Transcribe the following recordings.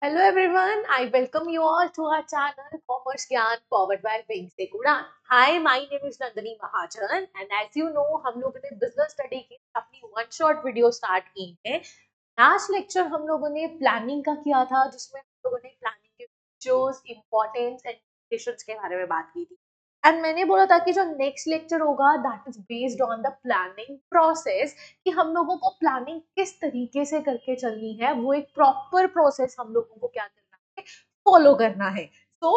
Hello everyone, I welcome you all to our channel Commerce Gyan powered by Wings से उड़ान। Hi, my name is Nandini Mahajan and as you know हम लोगों ने business study की अपनी one shot video start की है। Last lecture हम लोगों ने प्लानिंग का किया था जिसमें हम लोगों ने प्लानिंग के फीचर्स, इंपॉर्टेंस एंड implications के बारे में बात की थी। एंड मैंने बोला था कि जो नेक्स्ट लेक्चर होगा that is based on the planning process कि हम लोगों को प्लानिंग किस तरीके से करके चलनी है, वो एक प्रॉपर प्रोसेस हम लोगों को क्या करना है, फॉलो करना है। तो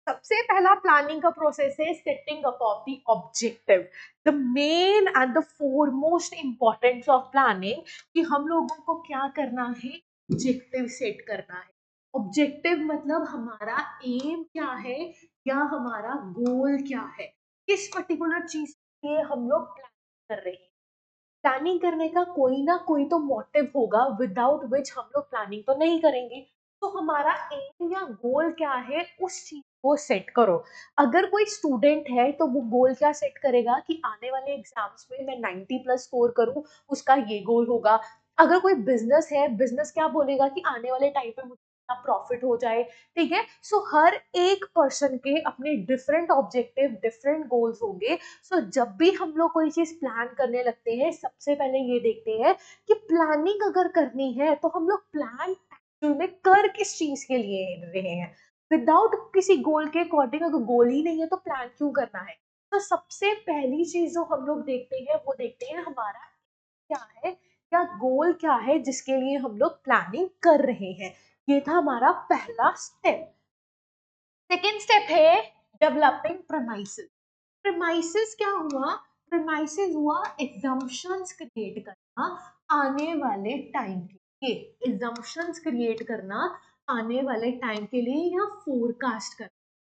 सबसे पहला प्लानिंग का प्रोसेस है setting up of the objective. The main and the foremost importance of planning कि हम लोगों को क्या करना है, ऑब्जेक्टिव सेट करना है। ऑब्जेक्टिव मतलब हमारा एम क्या है या हमारा गोल क्या है, किस पर्टिकुलर चीज के लिए हम लोग प्लान कर रहे हैं। प्लानिंग करने का कोई ना कोई तो मोटिव होगा, विदाउट विच हम लोग प्लानिंग तो नहीं करेंगे। तो हमारा एम या गोल क्या है, उस चीज को सेट करो। अगर कोई स्टूडेंट है तो वो गोल क्या सेट करेगा कि आने वाले एग्जाम्स में मैं 90 प्लस स्कोर करूं, उसका ये गोल होगा। अगर कोई बिजनेस है, बिजनेस क्या बोलेगा कि आने वाले टाइम पे मुझे प्रॉफिट हो जाए। ठीक है, सो हर एक पर्सन के अपने डिफरेंट ऑब्जेक्टिव, डिफरेंट गोल्स होंगे। सो जब भी हम लोग कोई चीज प्लान करने लगते हैं, सबसे पहले ये देखते हैं कि प्लानिंग अगर करनी है तो हम लोग प्लान एक्चुअल में कर किस चीज के लिए रहे हैं। विदाउट किसी गोल के अकॉर्डिंग अगर गोल ही नहीं है तो प्लान क्यों करना है। तो सबसे पहली चीज जो हम लोग देखते हैं वो देखते हैं हमारा क्या है, या गोल क्या है जिसके लिए हम लोग प्लानिंग कर रहे हैं। ये था हमारा पहला स्टेप। सेकेंड स्टेप है डेवलपिंग प्रेमाइसेस। प्रेमाइसेस क्या हुआ, प्रेमाइसेस हुआ एग्जम्पशंस क्रिएट करना आने वाले टाइम के लिए, एग्जम्पशंस क्रिएट करना आने वाले टाइम के लिए या फोरकास्ट करना।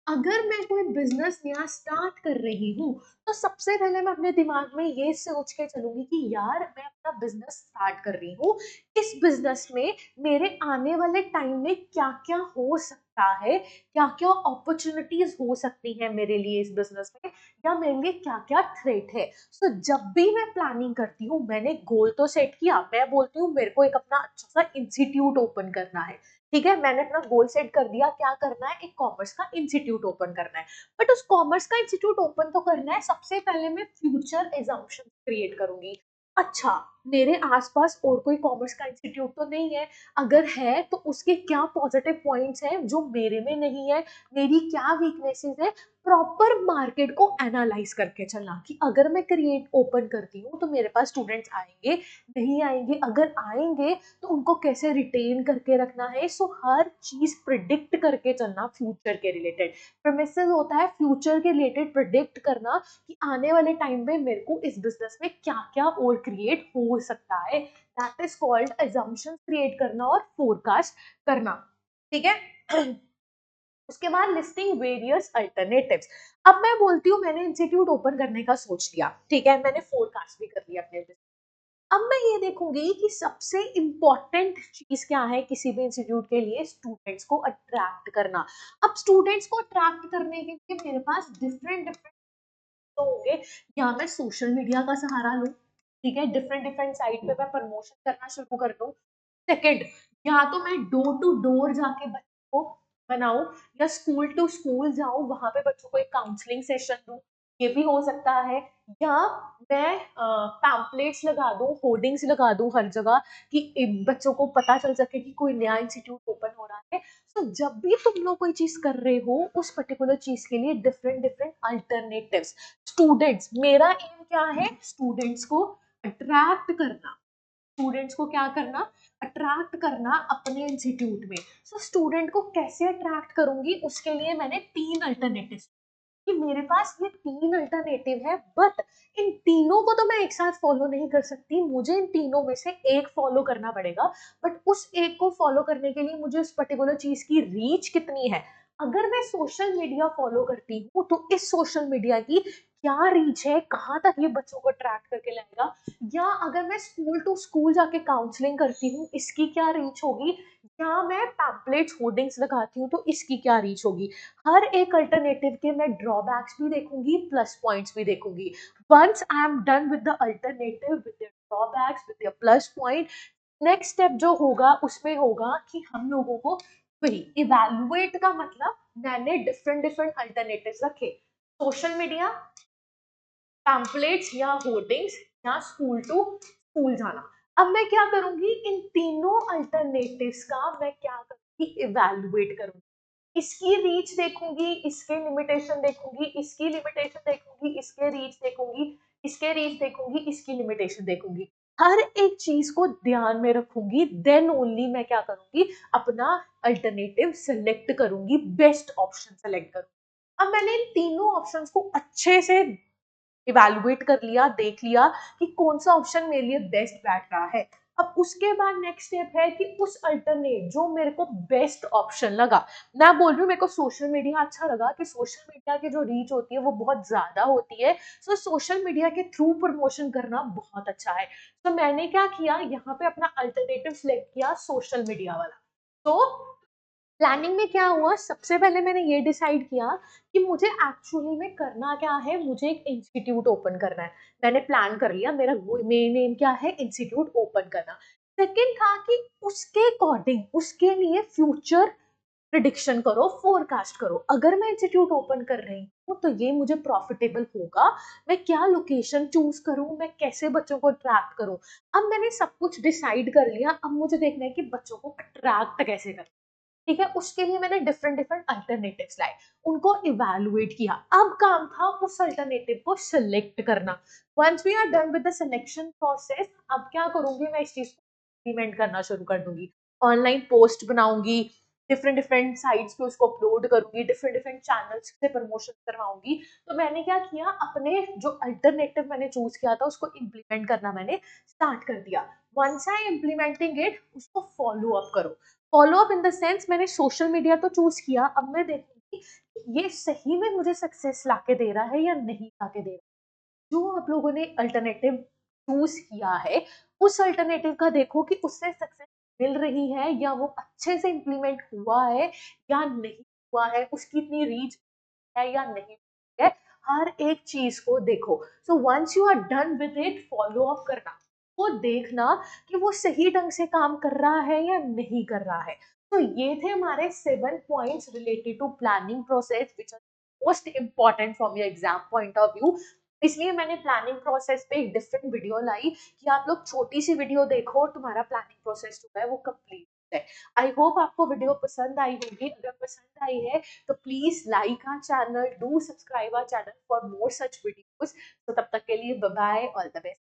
अगर मैं कोई बिजनेस नया स्टार्ट कर रही हूँ तो सबसे पहले मैं अपने दिमाग में ये सोच के चलूंगी कि यार मैं अपना बिजनेस स्टार्ट कर रही हूँ, इस बिजनेस में मेरे आने वाले टाइम में क्या क्या हो सकता है, क्या क्या अपॉर्चुनिटीज हो सकती है मेरे लिए इस बिजनेस में, या मेरे लिए क्या क्या थ्रेट है। सो जब भी मैं प्लानिंग करती हूँ, मैंने गोल तो सेट किया, मैं बोलती हूँ मेरे को एक अपना अच्छा सा इंस्टीट्यूट ओपन करना है। ठीक है, मैंने अपना गोल सेट कर दिया, क्या करना है, एक कॉमर्स का इंस्टीट्यूट ओपन करना है। बट उस कॉमर्स का इंस्टीट्यूट ओपन तो करना है, सबसे पहले मैं फ्यूचर एजम्पशन क्रिएट करूंगी। अच्छा, मेरे आसपास और कोई कॉमर्स का इंस्टीट्यूट तो नहीं है, अगर है तो उसके क्या पॉजिटिव पॉइंट्स हैं जो मेरे में नहीं है, मेरी क्या वीकनेसेस है। प्रॉपर मार्केट को एनालाइज करके चलना कि अगर मैं क्रिएट ओपन करती हूँ तो मेरे पास स्टूडेंट्स आएंगे, नहीं आएंगे, अगर आएंगे तो उनको कैसे रिटेन करके रखना है। सो हर चीज प्रिडिक्ट करके चलना फ्यूचर के रिलेटेड। प्रेमिसेस होता है फ्यूचर के रिलेटेड प्रिडिक्ट करना कि आने वाले टाइम में मेरे को इस बिजनेस में क्या क्या और क्रिएट हो सकता है। That is called assumptions create करना और फोरकास्ट करना। ठीक है। उसके बाद लिस्टिंग वेरियस अल्टरनेटिव्स। अब मैं बोलती हूँ मैंने इंस्टीट्यूट ओपन करने का सोच लिया, ठीक है, मैंने फोरकास्ट भी कर लिया अपने business। अब मैं ये देखूंगी कि सबसे इंपॉर्टेंट चीज क्या है किसी भी इंस्टीट्यूट के लिए, स्टूडेंट्स को अट्रैक्ट करना। अब स्टूडेंट्स को अट्रैक्ट करने के लिए मेरे पास डिफरेंट डिफरेंट तो होंगे, या मैं सोशल मीडिया का सहारा लूं, ठीक है, डिफरेंट डिफरेंट साइट पे मैं प्रमोशन करना शुरू कर दूं। सेकंड, या तो मैं डोर टू डोर जाके बच्चों को बनाऊं, या स्कूल टू स्कूल जाऊं, वहां पे बच्चों को एक काउंसलिंग सेशन दूं, ये भी हो सकता है। या मैं पैम्पलेट्स लगा दूं, होर्डिंग्स लगा दूं हर जगह कि बच्चों को पता चल सके कि कोई नया इंस्टीट्यूट ओपन हो रहा है। तो जब भी तुम लोग कोई चीज कर रहे हो उस पर्टिकुलर चीज के लिए डिफरेंट डिफरेंट अल्टरनेटिव्स। स्टूडेंट्स, मेरा एम क्या है, स्टूडेंट्स को अट्रैक्ट करना, स्टूडेंट्स को क्या करना, अट्रैक्ट करना अपने इंस्टीट्यूट में। सो स्टूडेंट को कैसे अट्रैक्ट करूंगी, उसके लिए मैंने तीन अल्टरनेटिव कि मेरे पास ये तीन अल्टरनेटिव है, बट इन तीनों को तो मैं एक साथ फॉलो नहीं कर सकती, मुझे इन तीनों में से एक फॉलो करना पड़ेगा। बट उस एक को फॉलो करने के लिए मुझे उस पर्टिकुलर चीज की रीच कितनी है। अगर मैं सोशल मीडिया फॉलो करती हूँ तो इस सोशल मीडिया की क्या रीच है, कहाँ तक ये बच्चों को अट्रैक्ट करके लाएगा। या अगर मैं स्कूल टू स्कूल जाके काउंसलिंग करती हूँ, इसकी क्या रीच होगी। या मैं पैम्पलेट्स होर्डिंग्स लगाती हूँ तो इसकी क्या रीच होगी। हर एक अल्टरनेटिव के मैं ड्रॉबैक्स भी देखूंगी, प्लस पॉइंट्स भी देखूंगी। Once I am done with the alternative, with the drawbacks, with the plus point, next step जो होगा उसमें होगा कि हम लोगों को वही इवैल्यूएट का मतलब मैंने डिफरेंट डिफरेंट अल्टरनेटिव्स रखे, सोशल मीडिया, पैम्पलेट्स या होर्डिंग्स या स्कूल टू स्कूल जाना। अब मैं क्या करूंगी, इन तीनों अल्टरनेटिव्स का मैं क्या करूंगी, इवैल्यूएट करूंगी। इसकी रीच देखूंगी, इसके लिमिटेशन देखूंगी, इसकी लिमिटेशन देखूंगी, इसके रीच देखूंगी, इसके रीच देखूंगी, इसकी लिमिटेशन देखूंगी। हर एक चीज को ध्यान में रखूंगी, देन ओनली मैं क्या करूंगी, अपना अल्टरनेटिव सेलेक्ट करूंगी, बेस्ट ऑप्शन सेलेक्ट करूंगी। अब मैंने इन तीनों ऑप्शंस को अच्छे से इवैल्यूएट कर लिया, देख लिया कि कौन सा ऑप्शन मेरे लिए बेस्ट बैठ रहा है। अब उसके बाद नेक्स्ट स्टेप है कि उस अल्टरनेट जो मेरे को बेस्ट ऑप्शन लगा, मैं बोल रही हूँ मेरे को सोशल मीडिया अच्छा लगा कि सोशल मीडिया की जो रीच होती है वो बहुत ज्यादा होती है, सो सोशल मीडिया के थ्रू प्रमोशन करना बहुत अच्छा है। तो मैंने क्या किया, यहाँ पे अपना अल्टरनेटिव सिलेक्ट किया सोशल मीडिया वाला। तो प्लानिंग में क्या हुआ, सबसे पहले मैंने ये डिसाइड किया कि मुझे एक्चुअली में करना क्या है, मुझे एक इंस्टीट्यूट ओपन करना है। मैंने प्लान कर लिया, मेरा मेन एम क्या है, इंस्टीट्यूट ओपन करना। सेकंड था कि उसके अकॉर्डिंग उसके लिए फ्यूचर प्रिडिक्शन करो, फोरकास्ट करो। अगर मैं इंस्टीट्यूट ओपन कर रही हूँ तो ये मुझे प्रॉफिटेबल होगा, मैं क्या लोकेशन चूज करूँ, मैं कैसे बच्चों को अट्रैक्ट करूँ। अब मैंने सब कुछ डिसाइड कर लिया, अब मुझे देखना है कि बच्चों को अट्रैक्ट कैसे करें। ठीक है, उसके लिए मैंने डिफरेंट डिफरेंट अल्टरनेटिव्स लाए, उनको इवैल्यूएट किया। अब काम था उस अल्टरनेटिव को सिलेक्ट करना। Once we are done with the selection process, अब क्या करूंगी, मैं इस चीज को इम्प्लीमेंट करना शुरू कर दूंगी। ऑनलाइन पोस्ट बनाऊंगी, डिफरेंट डिफरेंट साइट्स पे उसको अपलोड करूंगी, डिफरेंट डिफरेंट चैनल्स से प्रमोशन करवाऊंगी। तो मैंने क्या किया, अपने जो अल्टरनेटिव मैंने चूज किया था उसको इम्प्लीमेंट करना मैंने स्टार्ट कर दिया। वंस आई इम्प्लीमेंटिंग इट, उसको फॉलो अप करो। Follow up in the sense, मैंने सोशल मीडिया तो चूज किया, अब मैं देखूंगी कि ये सही में मुझे सक्सेस लाके दे रहा है या नहीं लाके दे रहा है। जो आप लोगों ने अल्टरनेटिव चूज किया है, उस अल्टरनेटिव का देखो कि उससे सक्सेस मिल रही है या वो अच्छे से इंप्लीमेंट हुआ है या नहीं हुआ है, उसकी इतनी रीच है या नहीं है। हर एक चीज को देखो। So once you are done with it, follow up करना, वो देखना कि वो सही ढंग से काम कर रहा है या नहीं कर रहा है। तो ये थे हमारे 7 points related to planning process which are most important from your exam point of view. इसलिए मैंने प्लानिंग प्रोसेस पे एक डिफरेंट वीडियो लाई कि आप लोग छोटी सी वीडियो देखो और तुम्हारा प्लानिंग प्रोसेस जो है वो कंप्लीट है। आई होप आपको वीडियो पसंद आई होगी। अगर पसंद आई है तो please like our channel, do subscribe our channel for more such videos. तो तब तक के लिए bye bye, all the best.